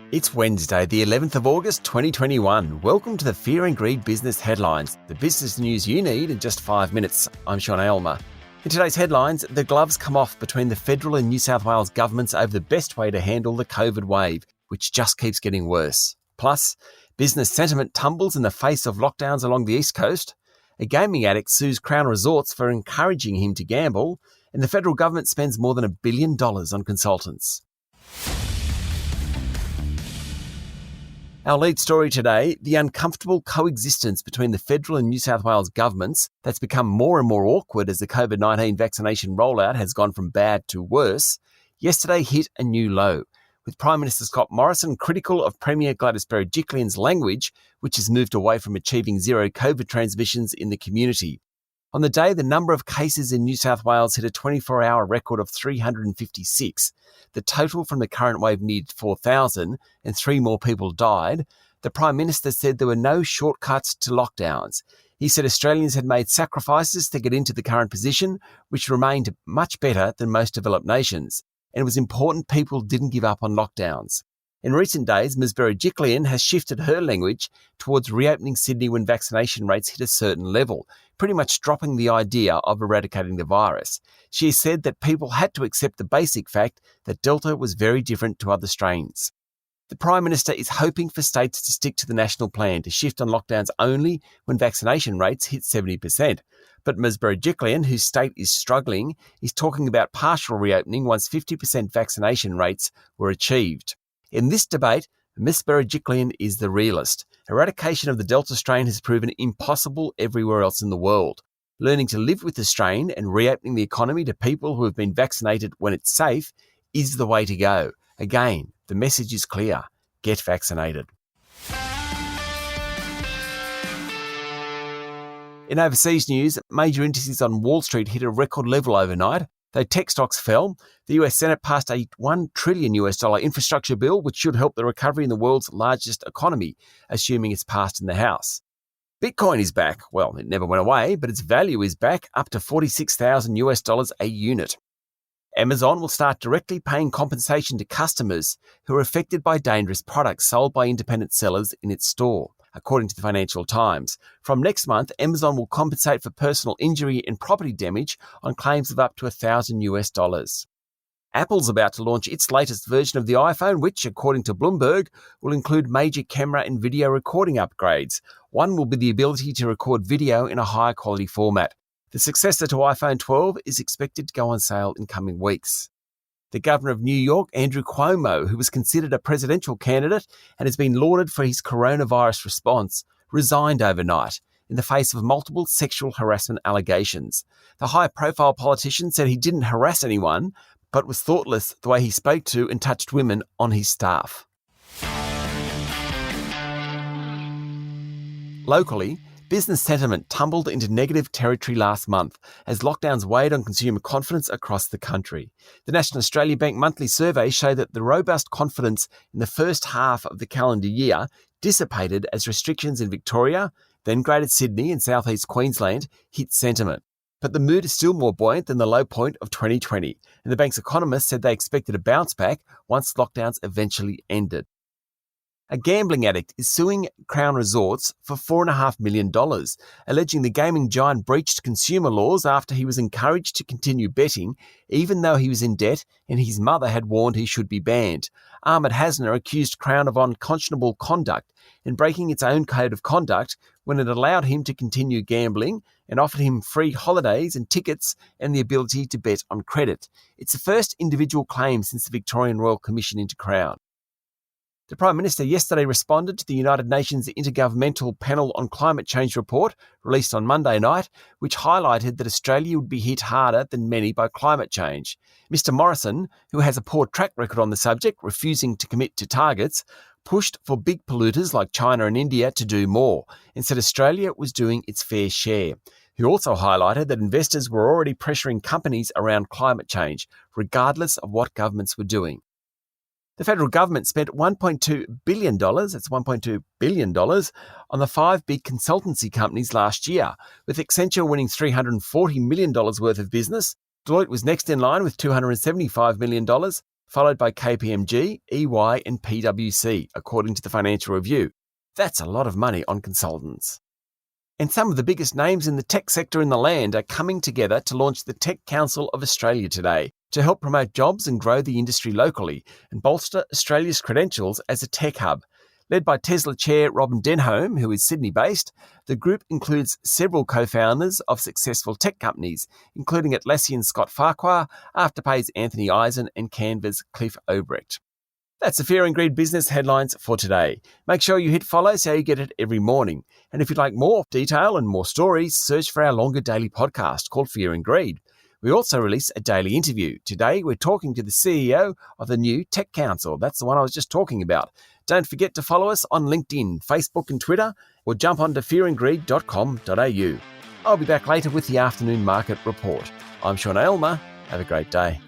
It's Wednesday, the 11th of August 2021. Welcome to the Fear and Greed Business Headlines, the business news you need in just 5 minutes. I'm Sean Aylmer. In today's headlines, the gloves come off between the federal and New South Wales governments over the best way to handle the COVID wave, which just keeps getting worse. Plus, business sentiment tumbles in the face of lockdowns along the East Coast. A gaming addict sues Crown Resorts for encouraging him to gamble, and the federal government spends more than $1 billion on consultants. Our lead story today, the uncomfortable coexistence between the federal and New South Wales governments that's become more and more awkward as the COVID-19 vaccination rollout has gone from bad to worse, yesterday hit a new low, with Prime Minister Scott Morrison critical of Premier Gladys Berejiklian's language, which has moved away from achieving zero COVID transmissions in the community. On the day, the number of cases in New South Wales hit a 24-hour record of 356. The total from the current wave neared 4,000 and 3 more people died. The Prime Minister said there were no shortcuts to lockdowns. He said Australians had made sacrifices to get into the current position, which remained much better than most developed nations. And it was important people didn't give up on lockdowns. In recent days, Ms Berejiklian has shifted her language towards reopening Sydney when vaccination rates hit a certain level, pretty much dropping the idea of eradicating the virus. She said that people had to accept the basic fact that Delta was very different to other strains. The Prime Minister is hoping for states to stick to the national plan to shift on lockdowns only when vaccination rates hit 70%. But Ms Berejiklian, whose state is struggling, is talking about partial reopening once 50% vaccination rates were achieved. In this debate, Ms Berejiklian is the realist. Eradication of the Delta strain has proven impossible everywhere else in the world. Learning to live with the strain and reopening the economy to people who have been vaccinated when it's safe is the way to go. Again, the message is clear. Get vaccinated. In overseas news, major indices on Wall Street hit a record level overnight. Though tech stocks fell, the US Senate passed a $1 trillion infrastructure bill, which should help the recovery in the world's largest economy, assuming it's passed in the House. Bitcoin is back. Well, it never went away, but its value is back up to $46,000 a unit. Amazon will start directly paying compensation to customers who are affected by dangerous products sold by independent sellers in its store, according to the Financial Times. From next month, Amazon will compensate for personal injury and property damage on claims of up to $1,000. Apple's about to launch its latest version of the iPhone, which, according to Bloomberg, will include major camera and video recording upgrades. One will be the ability to record video in a higher quality format. The successor to iPhone 12 is expected to go on sale in coming weeks. The governor of New York, Andrew Cuomo, who was considered a presidential candidate and has been lauded for his coronavirus response, resigned overnight in the face of multiple sexual harassment allegations. The high-profile politician said he didn't harass anyone, but was thoughtless the way he spoke to and touched women on his staff. Locally, business sentiment tumbled into negative territory last month as lockdowns weighed on consumer confidence across the country. The National Australia Bank monthly survey showed that the robust confidence in the first half of the calendar year dissipated as restrictions in Victoria, then Greater Sydney and South East Queensland hit sentiment. But the mood is still more buoyant than the low point of 2020, and the bank's economists said they expected a bounce back once lockdowns eventually ended. A gambling addict is suing Crown Resorts for $4.5 million, alleging the gaming giant breached consumer laws after he was encouraged to continue betting, even though he was in debt and his mother had warned he should be banned. Ahmed Hasner accused Crown of unconscionable conduct and breaking its own code of conduct when it allowed him to continue gambling and offered him free holidays and tickets and the ability to bet on credit. It's the first individual claim since the Victorian Royal Commission into Crown. The Prime Minister yesterday responded to the United Nations Intergovernmental Panel on Climate Change report released on Monday night, which highlighted that Australia would be hit harder than many by climate change. Mr Morrison, who has a poor track record on the subject, refusing to commit to targets, pushed for big polluters like China and India to do more and said Australia was doing its fair share. He also highlighted that investors were already pressuring companies around climate change, regardless of what governments were doing. The federal government spent $1.2 billion, that's $1.2 billion, on the 5 big consultancy companies last year, with Accenture winning $340 million worth of business. Deloitte was next in line with $275 million, followed by KPMG, EY and PwC, according to the Financial Review. That's a lot of money on consultants. And some of the biggest names in the tech sector in the land are coming together to launch the Tech Council of Australia today to help promote jobs and grow the industry locally and bolster Australia's credentials as a tech hub. Led by Tesla chair Robin Denholm, who is Sydney-based, the group includes several co-founders of successful tech companies, including Atlassian's Scott Farquhar, Afterpay's Anthony Eisen, and Canva's Cliff Obrecht. That's the Fear and Greed business headlines for today. Make sure you hit follow so you get it every morning. And if you'd like more detail and more stories, search for our longer daily podcast called Fear and Greed. We also release a daily interview. Today, we're talking to the CEO of the new Tech Council. That's the one I was just talking about. Don't forget to follow us on LinkedIn, Facebook and Twitter, or jump onto fearandgreed.com.au. I'll be back later with the afternoon market report. I'm Sean Aylmer. Have a great day.